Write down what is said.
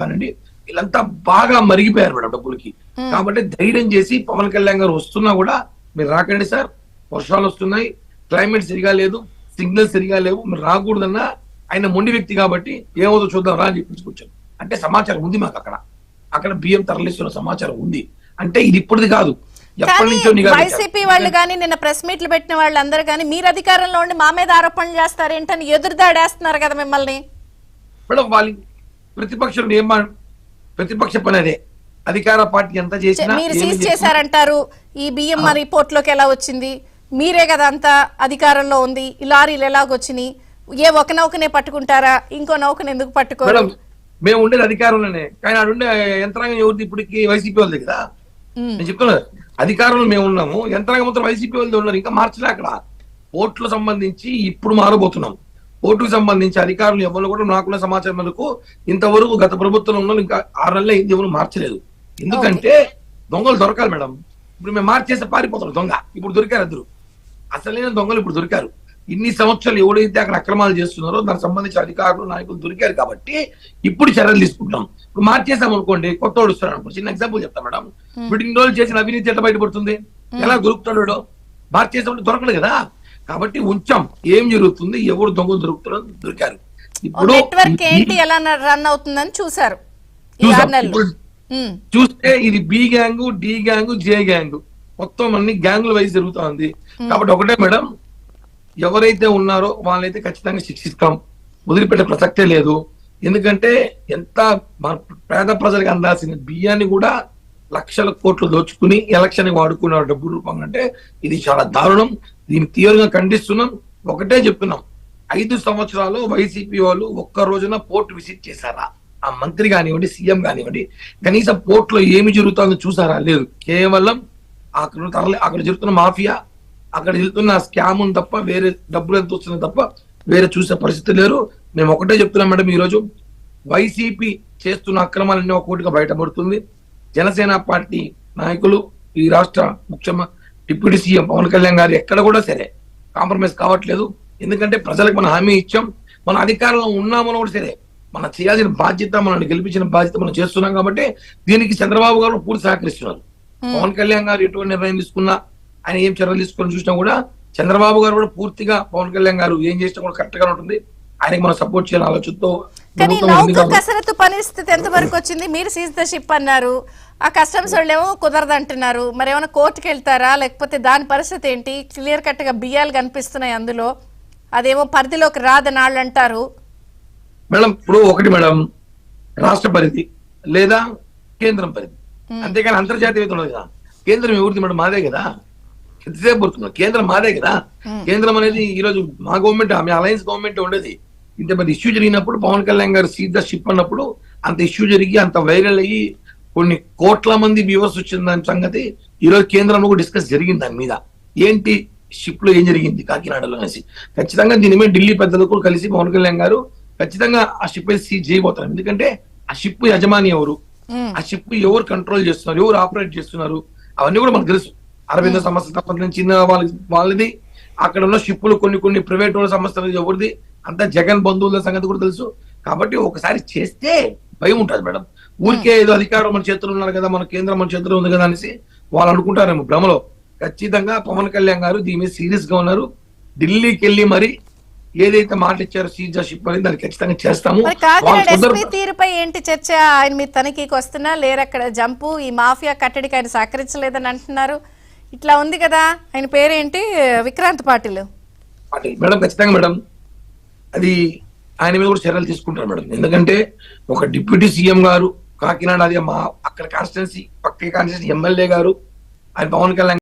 కానండి వీళ్ళంతా బాగా మరిగిపోయారు మేడం డబ్బులకి. కాబట్టి ధైర్యం చేసి పవన్ కళ్యాణ్ గారు వస్తున్నా కూడా మీరు రాకండి సార్, వర్షాలు వస్తున్నాయి, క్లైమేట్ సరిగా లేదు, సిగ్నల్ సరిగా లేవు, మీరు రాకూడదన్నా ఆయన మొండి వ్యక్తి కాబట్టి ఏమవుతుందో చూద్దాం రా అని చెప్పించుకొచ్చాను. అంటే సమాచారం ఉంది మాకు, అక్కడ బియ్యం తరలిస్తున్న సమాచారం ఉంది. అంటే ఇది ఇప్పటిది కాదు, ఎప్పటి నుంచో వైసీపీ వాళ్ళు కానీ నిన్న ప్రెస్ మీట్లు పెట్టిన వాళ్ళందరూ కానీ మీరు అధికారంలో ఉండి మా మీద ఆరోపణలు చేస్తారేంటని ఎదురుదాడేస్తున్నారు కదా మిమ్మల్ని. మేడం వాళ్ళు ప్రతిపక్షం ప్రతిపక్ష పని అదే, అధికార పార్టీ ఎంత చేసినా మీరు సీజ్ చేశారంటారు. ఈ బియ్యం మరి పోర్ట్లోకి ఎలా వచ్చింది? మీరే కదా అంతా అధికారంలో ఉంది. ఈ లారీలు ఎలాగొచ్చినాయి? ఏ ఒక నౌకనే పట్టుకుంటారా, ఇంకో నౌకను ఎందుకు పట్టుకోరు? మేము ఉండేది అధికారంలోనే, కానీ ఆడుండే యంత్రాంగం ఎవరిది? ఇప్పటికి వైసీపీ వాళ్ళది కదా. నేను చెప్తున్నా అధికారంలో మేము ఉన్నాము, యంత్రాంగం మొత్తం వైసీపీ వాళ్ళది ఉన్నారు. ఇంకా మార్చలే. అక్కడ పోర్టులకు సంబంధించి ఇప్పుడు మారబోతున్నాం. పోర్టుకు సంబంధించి అధికారులు ఎవరు కూడా నాకున్న సమాచారం మేరకు ఇంతవరకు గత ప్రభుత్వంలో ఉన్న ఇంకా 6 నెలలు అయింది, ఎవరు మార్చలేదు. ఎందుకంటే దొంగలు దొరకాలి మేడం. ఇప్పుడు మేము మార్చేస్తే పారిపోతాం దొంగ. ఇప్పుడు దొరికారు ఇద్దరు అసలైన దొంగలు, ఇప్పుడు దొరికారు. ఇన్ని సంవత్సరాలు ఎవడైతే అక్కడ అక్రమాలు చేస్తున్నారో దానికి సంబంధించిన అధికారులు నాయకులు దొరికారు కాబట్టి ఇప్పుడు చర్యలు తీసుకుంటాం. ఇప్పుడు మార్చేసాం అనుకోండి, కొత్త వాడు వస్తాడు అనుకో. చిన్న ఎగ్జాంపుల్ చెప్తా మేడం. వీడు ఇన్ని రోజులు చేసిన అవినీతి ఎట్లా బయటపడుతుంది? ఎలా దొరుకుతాడు? మార్చేసామంటే దొరకడు కదా. కాబట్టి ఉంచాం. ఏం జరుగుతుంది, ఎవరు దొంగలు దొరికారు. ఇప్పుడు నెట్వర్క్ ఏంటి, ఎలా రన్ అవుతుందని చూసారు. చూస్తే ఇది బి గ్యాంగ్, డి గ్యాంగ్, జే గ్యాంగ్, మొత్తం అన్ని గ్యాంగుల వైజ్ జరుగుతా ఉంది. కాబట్టి ఒకటే మేడం, ఎవరైతే ఉన్నారో వాళ్ళైతే ఖచ్చితంగా శిక్షిస్తాం, వదిలిపెట్టే ప్రసక్తే లేదు. ఎందుకంటే ఎంత పేద ప్రజలకు అందాల్సిన బియ్యాన్ని కూడా లక్షల కోట్లు దోచుకుని ఎలక్షన్ వాడుకున్నారు డబ్బు రూపంగా. అంటే ఇది చాలా దారుణం. దీన్ని తీవ్రంగా ఖండిస్తున్నాం. ఒకటే చెప్తున్నాం, 5 సంవత్సరాలు వైసీపీ వాళ్ళు ఒక్క రోజున పోర్ట్ విజిట్ చేశారా? ఆ మంత్రి కానివ్వండి, సీఎం కానివ్వండి, కనీసం పోర్ట్ లో ఏమి జరుగుతుందో చూసారా? లేదు. కేవలం అక్కడ జరుగుతున్న మాఫియా, అక్కడ జరుగుతున్న స్కామ్ తప్ప, వేరే డబ్బులు ఎంత వస్తున్నాయి తప్ప వేరే చూసే పరిస్థితి లేరు. మేము ఒకటే చెప్తున్నాం మేడం, ఈ రోజు వైసీపీ చేస్తున్న అక్రమాలన్నీ ఒక్కొక్కటిగా బయటపడుతుంది. జనసేన పార్టీ నాయకులు, ఈ రాష్ట్ర ముఖ్యమంత్రి డిప్యూటీ సీఎం పవన్ కళ్యాణ్ గారు ఎక్కడ కూడా సరే కాంప్రమైజ్ కావట్లేదు. ఎందుకంటే ప్రజలకు మనం హామీ ఇచ్చాం, మన అధికారంలో ఉన్నామని కూడా సరే మనం చేయాల్సిన బాధ్యత, మనల్ని గెలిపించిన బాధ్యత మనం చేస్తున్నాం. కాబట్టి దీనికి చంద్రబాబు గారు పూర్తి సహకరిస్తున్నారు. పవన్ కళ్యాణ్ గారు ఎటువంటి నిర్ణయం తీసుకున్నా, ఆయన ఏం చర్యలు తీసుకొని చూసినా కూడా చంద్రబాబు గారు కూడా పూర్తిగా పవన్ కళ్యాణ్ గారు ఏం చేసినా కూడా కరెక్ట్ గా ఉంటుంది. ఆయనకి మనం సపోర్ట్ చేయాలని ఆలోచనతో. కానీ నౌక కసరత్తు పరిస్థితి ఎంత వరకు వచ్చింది? మీరు సీజ్ ద షిప్ అన్నారు, ఆ కస్టమ్స్ వాళ్ళు ఏమో కుదరదు అంటున్నారు. మరి ఏమైనా కోర్టుకి వెళ్తారా, లేకపోతే దాని పరిస్థితి ఏంటి? క్లియర్ కట్ గా బియ్యాలు కనిపిస్తున్నాయి అందులో, అదేమో పరిధిలోకి రాదని వాళ్ళు అంటారు. మేడం ఇప్పుడు ఒకటి మేడం, రాష్ట్ర పరిధి లేదా కేంద్రం పరిధి, అంతేగాని అంతర్జాతీయ ఉండదు కదా. కేంద్రం ఎవరిది మేడం? మాదే కదా. ఎంతసేపు పడుతున్నాం? కేంద్రం మాదే కదా. కేంద్రం అనేది ఈ రోజు మా గవర్నమెంట్, మీ అలయన్స్ గవర్నమెంట్ ఉండేది. ఇంత పెద్ద ఇష్యూ జరిగినప్పుడు పవన్ కళ్యాణ్ గారు సీజ్ ద షిప్ అన్నప్పుడు అంత ఇష్యూ జరిగి అంత వైరల్ అయ్యి కొన్ని కోట్ల మంది వ్యూవర్స్ వచ్చిన దాని సంగతి ఈ రోజు కేంద్రంలో కూడా డిస్కస్ జరిగింది. దాని మీద ఏంటి షిప్ లో ఏం జరిగింది కాకినాడలో అనేసి ఖచ్చితంగా దీని మీద ఢిల్లీ పెద్దలకు కలిసి పవన్ కళ్యాణ్ గారు ఖచ్చితంగా ఆ షిప్ సీజ్ చేయబోతారు. ఎందుకంటే ఆ షిప్ యజమాని ఎవరు, ఆ షిప్ ఎవరు కంట్రోల్ చేస్తున్నారు, ఎవరు ఆపరేట్ చేస్తున్నారు, అవన్నీ కూడా మనకు తెలుసు. అరవింద సంస్థ సంబంధించిన వాళ్ళది, అక్కడ ఉన్న షిప్పులు కొన్ని ప్రైవేట్ వాళ్ళ సంస్థలు ఎవరిది, అంతా జగన్ బంధువుల సంగతి కూడా తెలుసు. కాబట్టి ఒకసారి చేస్తే భయం ఉంటుంది మేడం. ఊరికే ఏదో అధికారం మన చేతుల్లో ఉన్నారు కదా, మన కేంద్రం మన చేతిలో ఉంది కదా అనేసి వాళ్ళు అనుకుంటారేమో భ్రమలో. ఖచ్చితంగా పవన్ కళ్యాణ్ గారు దీని మీద సీరియస్ గా ఉన్నారు. ఢిల్లీకి వెళ్ళి మరి ఏదైతే మాట ఇచ్చారో సీజ్ ద షిప్ అని దాన్ని ఖచ్చితంగా చేస్తాము. తీరుపై ఏంటి చర్చ? ఆయన మీ తనిఖీకి వస్తున్నా లేరు, అక్కడ జంపు ఈ మాఫియా కట్టడికి ఆయన సహకరించలేదని అంటున్నారు. ఇట్లా ఉంది కదా, ఆయన పేరేంటి? విక్రాంత్ పాటిల్ మేడం. ఖచ్చితంగా మేడం అది ఆయన మీద కూడా చర్యలు తీసుకుంటారు మేడం. ఎందుకంటే ఒక డిప్యూటీ సీఎం గారు కాకినాడ, అది మా అక్కడ కాన్స్టిట్యున్సీ, పక్క కాన్స్టిట్యున్సీ ఎమ్మెల్యే గారు, ఆయన పవన్ కళ్యాణ్